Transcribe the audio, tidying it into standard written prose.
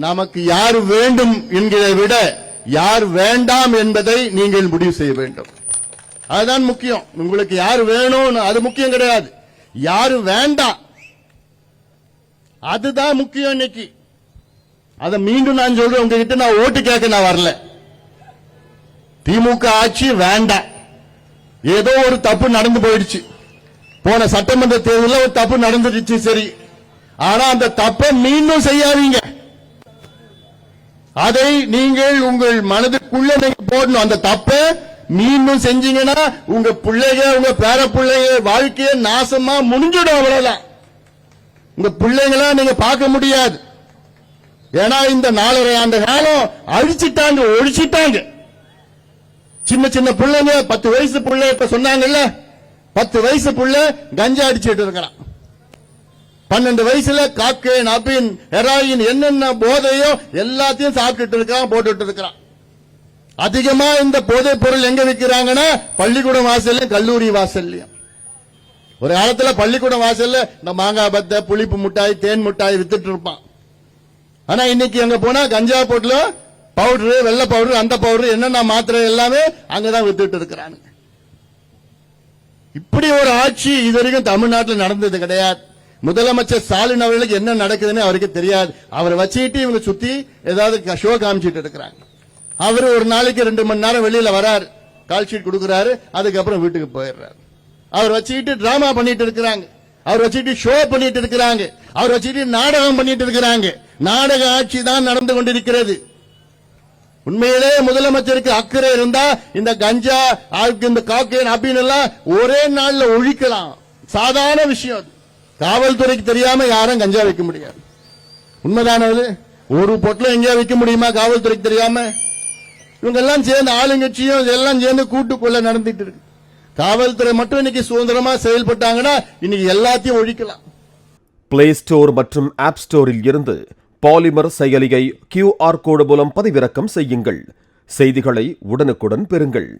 நமக்கு யார் வேண்டும் என்கிறதை விட யார் வேண்டாம் என்பதை நீங்கள் முடிவு செய்ய வேண்டும். அதுதான் முக்கியம். உங்களுக்கு யார் வேணும் அது முக்கியம் கிடையாது, யாரு வேண்டாம் அதுதான் முக்கியம். இன்னைக்கு அதை மீண்டும் நான் சொல்றேன், உங்ககிட்ட நான் ஓட்டு கேட்க நான் வரல. திமுக ஆட்சி வேண்டாம். ஏதோ ஒரு தப்பு நடந்து போயிடுச்சு, போன சட்டமன்ற தேர்தலில் ஒரு தப்பு நடந்துடுச்சு, சரி. ஆனா அந்த தப்பை மீண்டும் செய்யாதீங்க. அதை நீங்கள் உங்கள் மனதுக்குள்ள நீங்க போடணும். அந்த தப்பை மீண்டும் செஞ்சீங்கன்னா உங்க பிள்ளைங்க உங்க பேர பிள்ளைங்க வாழ்க்கையை நாசமா முடிஞ்சிடும். அவ்வளவுதான். உங்க பிள்ளைங்களா நீங்க பார்க்க முடியாது. ஏன்னா இந்த 4.5 ஆண்டு காலம் அழிச்சிட்டாங்க, ஒழிச்சிட்டாங்க. சின்ன சின்ன பிள்ளைங்க 10 வயசு பிள்ளை இப்ப சொன்னாங்கல்ல, 10 வயசு பிள்ளை கஞ்சா அடிச்சுட்டு இருக்கிறான். 12 வயசுல காக்கேன், அபின், ஹெராயின் என்னென்ன போதையோ எல்லாத்தையும் சாப்பிட்டுட்டு இருக்கான், போட்டுட்டு இருக்கிறான். அதிகமா இந்த போதைப் பொருள் எங்க விற்கிறாங்கன்னா பள்ளிக்கூடம் வாசல்லையும் கல்லூரி வாசல்லையும். ஒரு காலத்துல பள்ளிக்கூடம் வாசல்ல இந்த மாங்காய் பத்தை, புளிப்பு மிட்டாய், தேன் மிட்டாய் வித்துட்டு இருப்பான். ஆனா இன்னைக்கு அங்க போனா கஞ்சா போட்டுல பவுடரு, வெள்ளை பவுடர், அந்த பவுடர், என்னென்ன மாத்திரை எல்லாமே அங்கதான் வித்துட்டு இருக்கிறாங்க. இப்படி ஒரு ஆட்சி இதுவரைக்கும் தமிழ்நாட்டில் நடந்தது கிடையாது. முதலமைச்சர் ஸ்டாலின் அவர்களுக்கு என்ன நடக்குதுன்னு அவருக்கு தெரியாது. அவரை வச்சுக்கிட்டு இவங்க சுத்தி ஏதாவது ஷோ காமிச்சிட்டு இருக்கிறாங்க. அவர் ஒரு நாளைக்கு 2 மணி நேரம் வெளியில வராரு, கால் ஷீட் கொடுக்கிறாரு, அதுக்கப்புறம் வீட்டுக்கு போயிடுறாரு. அவர் வச்சுக்கிட்டு டிராமா பண்ணிட்டு இருக்கிறாங்க, அவர் வச்சுக்கிட்டு ஷோ பண்ணிட்டு இருக்கிறாங்க, அவர் வச்சுக்கிட்டு நாடகம் பண்ணிட்டு இருக்கிறாங்க. நாடக ஆட்சி தான் நடந்து கொண்டிருக்கிறது. உண்மையிலே முதலமைச்சருக்கு அக்கறை இருந்தா இந்த கஞ்சா, இந்த காக்கேன் அப்படின்னு எல்லாம் ஒரே நாள்ல ஒழிக்கலாம். சாதாரண விஷயம். காவல்துறைக்கு தெரியாம யாரும் கஞ்சா வைக்க முடியாது. உண்மைதானது. ஒரு பொட்டலம் எங்கேயா வைக்க முடியுமா காவல்துறைக்கு தெரியாம? இவங்க எல்லாம் சேர்ந்து ஆளுங்கட்சியும் எல்லாம் சேர்ந்து கூட்டுக்குள்ள நடந்துட்டு இருக்கு. காவல்துறை மட்டும் இன்னைக்கு சுதந்திரமா செயல்பட்டாங்கன்னா இன்னைக்கு எல்லாத்தையும் ஒழிக்கலாம். பிளே ஸ்டோர் மற்றும் ஆப் ஸ்டோரில் இருந்து பாலிமர் செயலியை QR கோடு மூலம் பதிவிறக்கம் செய்யுங்கள். செய்திகளை உடனுக்குடன் பெறுங்கள்.